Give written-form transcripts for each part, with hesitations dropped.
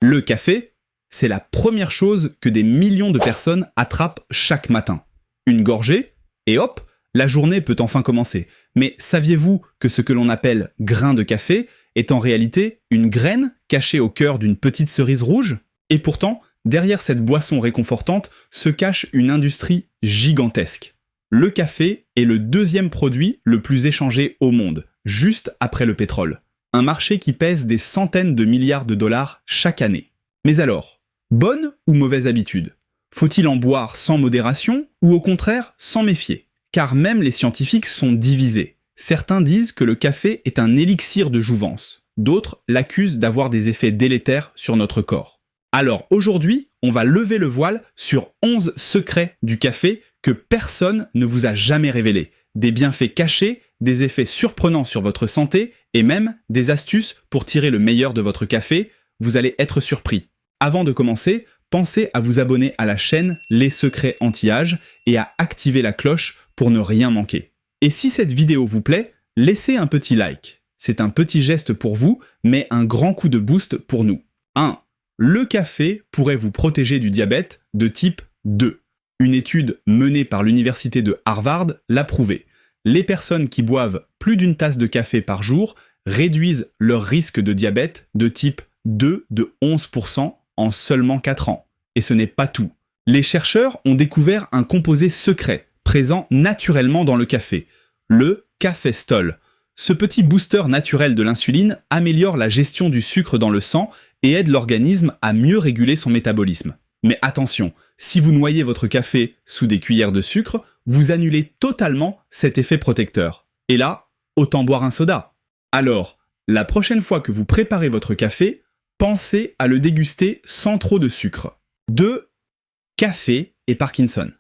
Le café, c'est la première chose que des millions de personnes attrapent chaque matin. Une gorgée, et hop, la journée peut enfin commencer. Mais saviez-vous que ce que l'on appelle grain de café est en réalité une graine cachée au cœur d'une petite cerise rouge? Et pourtant, derrière cette boisson réconfortante se cache une industrie gigantesque. Le café est le deuxième produit le plus échangé au monde, juste après le pétrole. Un marché qui pèse des centaines de milliards de dollars chaque année. Mais alors, bonne ou mauvaise habitude? Faut-il en boire sans modération ou au contraire s'en méfier? Car même les scientifiques sont divisés. Certains disent que le café est un élixir de jouvence. D'autres l'accusent d'avoir des effets délétères sur notre corps. Alors aujourd'hui, on va lever le voile sur 11 secrets du café que personne ne vous a jamais révélés. Des bienfaits cachés, des effets surprenants sur votre santé et même des astuces pour tirer le meilleur de votre café. Vous allez être surpris. Avant de commencer, pensez à vous abonner à la chaîne Les Secrets Anti-Âge et à activer la cloche pour ne rien manquer. Et si cette vidéo vous plaît, laissez un petit like. C'est un petit geste pour vous, mais un grand coup de boost pour nous. 1. Le café pourrait vous protéger du diabète de type 2. Une étude menée par l'université de Harvard l'a prouvé. Les personnes qui boivent plus d'une tasse de café par jour réduisent leur risque de diabète de type 2 de 11% en seulement 4 ans. Et ce n'est pas tout. Les chercheurs ont découvert un composé secret, présent naturellement dans le café, le cafestol. Ce petit booster naturel de l'insuline améliore la gestion du sucre dans le sang et aide l'organisme à mieux réguler son métabolisme. Mais attention, si vous noyez votre café sous des cuillères de sucre, vous annulez totalement cet effet protecteur. Et là, autant boire un soda. Alors, la prochaine fois que vous préparez votre café, pensez à le déguster sans trop de sucre. 2. Café et Parkinson.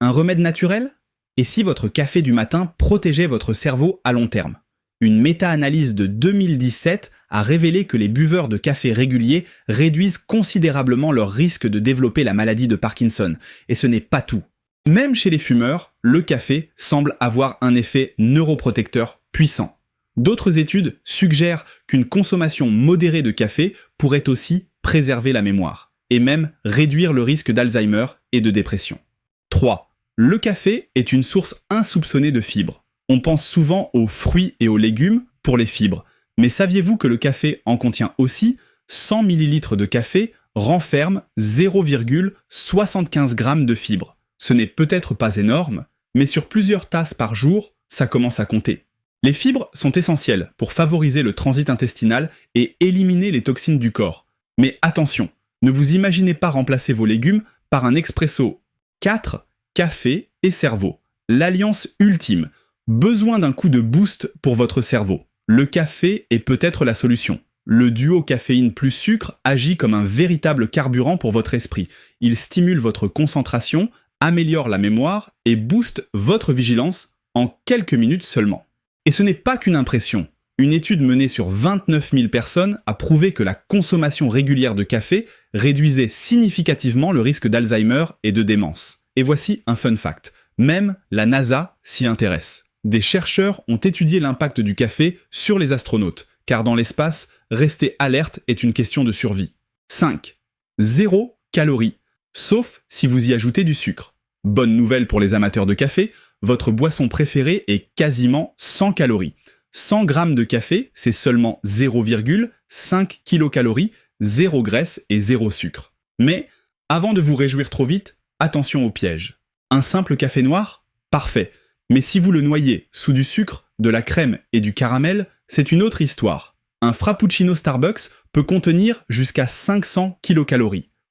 Un remède naturel? Et si votre café du matin protégeait votre cerveau à long terme? Une méta-analyse de 2017 a révélé que les buveurs de café réguliers réduisent considérablement leur risque de développer la maladie de Parkinson. Et ce n'est pas tout. Même chez les fumeurs, le café semble avoir un effet neuroprotecteur puissant. D'autres études suggèrent qu'une consommation modérée de café pourrait aussi préserver la mémoire, et même réduire le risque d'Alzheimer et de dépression. 3. Le café est une source insoupçonnée de fibres. On pense souvent aux fruits et aux légumes pour les fibres, mais saviez-vous que le café en contient aussi? 100 ml de café renferme 0,75 g de fibres. Ce n'est peut-être pas énorme, mais sur plusieurs tasses par jour, ça commence à compter. Les fibres sont essentielles pour favoriser le transit intestinal et éliminer les toxines du corps. Mais attention, ne vous imaginez pas remplacer vos légumes par un expresso. 4. Café et cerveau. L'alliance ultime. Besoin d'un coup de boost pour votre cerveau. Le café est peut-être la solution. Le duo caféine plus sucre agit comme un véritable carburant pour votre esprit. Il stimule votre concentration, améliore la mémoire et booste votre vigilance en quelques minutes seulement. Et ce n'est pas qu'une impression. Une étude menée sur 29 000 personnes a prouvé que la consommation régulière de café réduisait significativement le risque d'Alzheimer et de démence. Et voici un fun fact. Même la NASA s'y intéresse. Des chercheurs ont étudié l'impact du café sur les astronautes, car dans l'espace, rester alerte est une question de survie. 5. 0 calories, sauf si vous y ajoutez du sucre. Bonne nouvelle pour les amateurs de café, votre boisson préférée est quasiment 100 calories. 100 g de café, c'est seulement 0,5 kcal, 0 graisse et 0 sucre. Mais, avant de vous réjouir trop vite, attention au piège. Un simple café noir? Parfait. Mais si vous le noyez sous du sucre, de la crème et du caramel, c'est une autre histoire. Un frappuccino Starbucks peut contenir jusqu'à 500 kcal,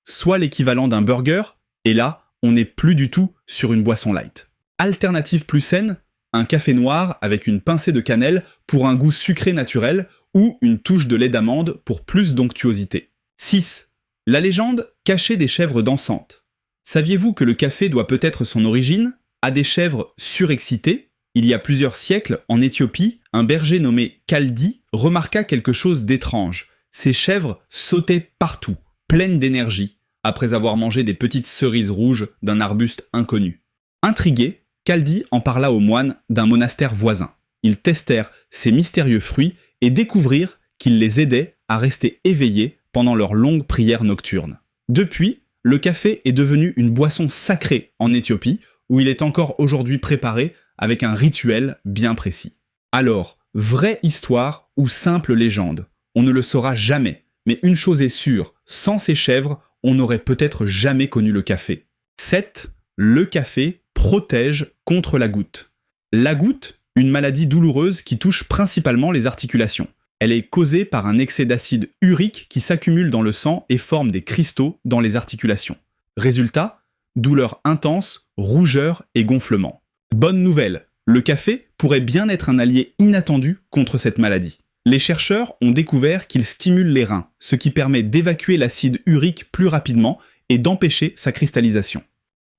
soit l'équivalent d'un burger, et là, on n'est plus du tout sur une boisson light. Alternative plus saine, un café noir avec une pincée de cannelle pour un goût sucré naturel ou une touche de lait d'amande pour plus d'onctuosité. 6. La légende cachée des chèvres dansantes. Saviez-vous que le café doit peut-être son origine à des chèvres surexcitées? Il y a plusieurs siècles, en Éthiopie, un berger nommé Kaldi remarqua quelque chose d'étrange. Ces chèvres sautaient partout, pleines d'énergie, après avoir mangé des petites cerises rouges d'un arbuste inconnu. Intrigué, Kaldi en parla aux moines d'un monastère voisin. Ils testèrent ces mystérieux fruits et découvrirent qu'ils les aidaient à rester éveillés pendant leurs longues prières nocturnes. Depuis, le café est devenu une boisson sacrée en Éthiopie, où il est encore aujourd'hui préparé avec un rituel bien précis. Alors, vraie histoire ou simple légende? On ne le saura jamais, mais une chose est sûre, sans ces chèvres, on n'aurait peut-être jamais connu le café. 7. Le café protège contre la goutte. La goutte, une maladie douloureuse qui touche principalement les articulations. Elle est causée par un excès d'acide urique qui s'accumule dans le sang et forme des cristaux dans les articulations. Résultat, douleur intense, rougeur et gonflement. Bonne nouvelle, le café pourrait bien être un allié inattendu contre cette maladie. Les chercheurs ont découvert qu'il stimule les reins, ce qui permet d'évacuer l'acide urique plus rapidement et d'empêcher sa cristallisation.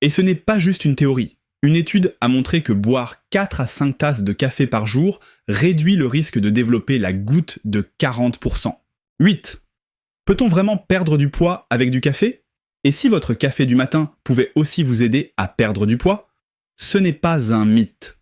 Et ce n'est pas juste une théorie. Une étude a montré que boire 4 à 5 tasses de café par jour réduit le risque de développer la goutte de 40%. 8. Peut-on vraiment perdre du poids avec du café? Et si votre café du matin pouvait aussi vous aider à perdre du poids? Ce n'est pas un mythe.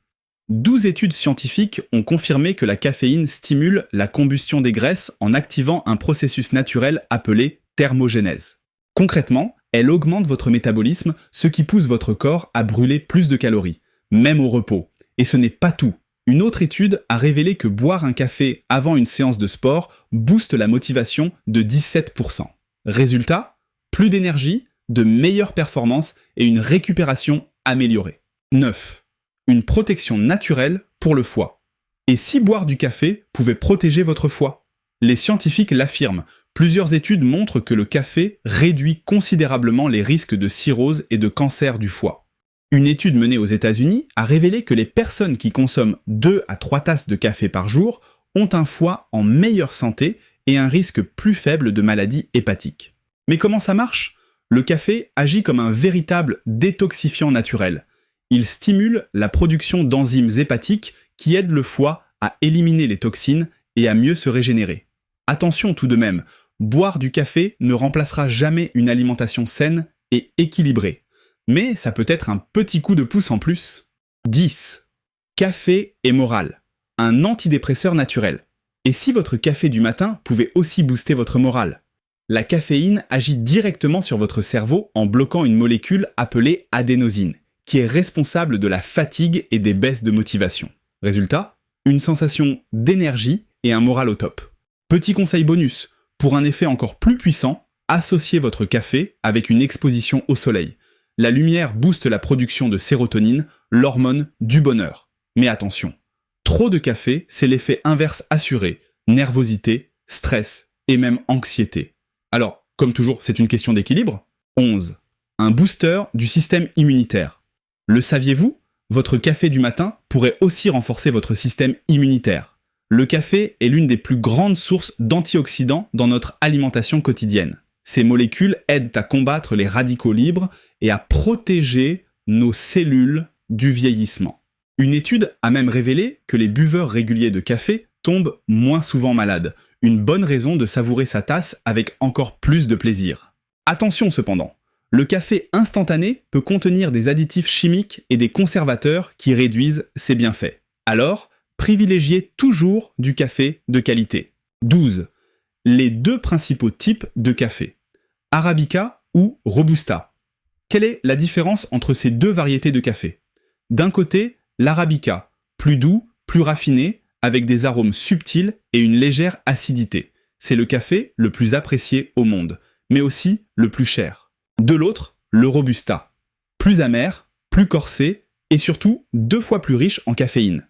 12 études scientifiques ont confirmé que la caféine stimule la combustion des graisses en activant un processus naturel appelé thermogénèse. Concrètement, elle augmente votre métabolisme, ce qui pousse votre corps à brûler plus de calories, même au repos. Et ce n'est pas tout. Une autre étude a révélé que boire un café avant une séance de sport booste la motivation de 17%. Résultat, plus d'énergie, de meilleures performances et une récupération améliorée. 9. Une protection naturelle pour le foie. Et si boire du café pouvait protéger votre foie? Les scientifiques l'affirment. Plusieurs études montrent que le café réduit considérablement les risques de cirrhose et de cancer du foie. Une étude menée aux États-Unis a révélé que les personnes qui consomment 2 à 3 tasses de café par jour ont un foie en meilleure santé et un risque plus faible de maladies hépatiques. Mais comment ça marche? Le café agit comme un véritable détoxifiant naturel. Il stimule la production d'enzymes hépatiques qui aident le foie à éliminer les toxines et à mieux se régénérer. Attention tout de même, boire du café ne remplacera jamais une alimentation saine et équilibrée. Mais ça peut être un petit coup de pouce en plus. 10. Café et morale. Un antidépresseur naturel. Et si votre café du matin pouvait aussi booster votre morale? La caféine agit directement sur votre cerveau en bloquant une molécule appelée adénosine, qui est responsable de la fatigue et des baisses de motivation. Résultat, une sensation d'énergie et un moral au top. Petit conseil bonus, pour un effet encore plus puissant, associez votre café avec une exposition au soleil. La lumière booste la production de sérotonine, l'hormone du bonheur. Mais attention, trop de café, c'est l'effet inverse assuré, nervosité, stress et même anxiété. Alors, comme toujours, c'est une question d'équilibre. 11. Un booster du système immunitaire. Le saviez-vous? Votre café du matin pourrait aussi renforcer votre système immunitaire. Le café est l'une des plus grandes sources d'antioxydants dans notre alimentation quotidienne. Ces molécules aident à combattre les radicaux libres et à protéger nos cellules du vieillissement. Une étude a même révélé que les buveurs réguliers de café tombent moins souvent malades. Une bonne raison de savourer sa tasse avec encore plus de plaisir. Attention cependant, le café instantané peut contenir des additifs chimiques et des conservateurs qui réduisent ses bienfaits. Alors, privilégiez toujours du café de qualité. 12. Les 2 principaux types de café. Arabica ou Robusta. Quelle est la différence entre ces 2 variétés de café? D'un côté, l'Arabica, plus doux, plus raffiné, avec des arômes subtils et une légère acidité. C'est le café le plus apprécié au monde, mais aussi le plus cher. De l'autre, le Robusta. Plus amer, plus corsé et surtout 2 fois plus riche en caféine.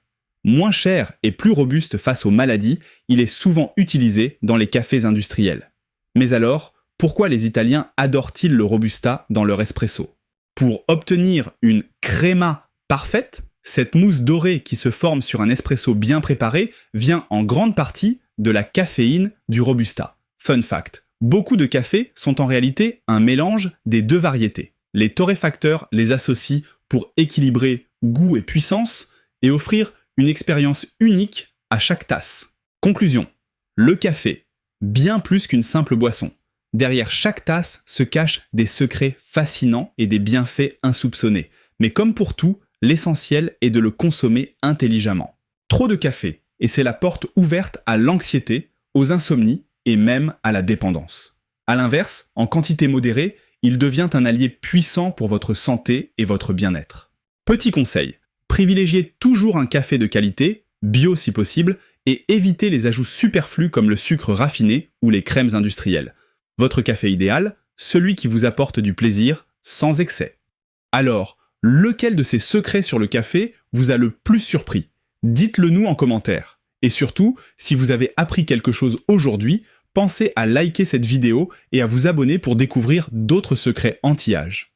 Moins cher et plus robuste face aux maladies, il est souvent utilisé dans les cafés industriels. Mais alors, pourquoi les Italiens adorent-ils le Robusta dans leur espresso? Pour obtenir une crema parfaite, cette mousse dorée qui se forme sur un espresso bien préparé vient en grande partie de la caféine du Robusta. Fun fact, beaucoup de cafés sont en réalité un mélange des 2 variétés. Les torréfacteurs les associent pour équilibrer goût et puissance et offrir une expérience unique à chaque tasse. Conclusion. Le café, bien plus qu'une simple boisson. Derrière chaque tasse se cachent des secrets fascinants et des bienfaits insoupçonnés. Mais comme pour tout, l'essentiel est de le consommer intelligemment. Trop de café, et c'est la porte ouverte à l'anxiété, aux insomnies et même à la dépendance. À l'inverse, en quantité modérée, il devient un allié puissant pour votre santé et votre bien-être. Petit conseil, privilégiez toujours un café de qualité, bio si possible, et évitez les ajouts superflus comme le sucre raffiné ou les crèmes industrielles. Votre café idéal, celui qui vous apporte du plaisir sans excès. Alors, lequel de ces secrets sur le café vous a le plus surpris? Dites-le nous en commentaire. Et surtout, si vous avez appris quelque chose aujourd'hui, pensez à liker cette vidéo et à vous abonner pour découvrir d'autres secrets anti-âge.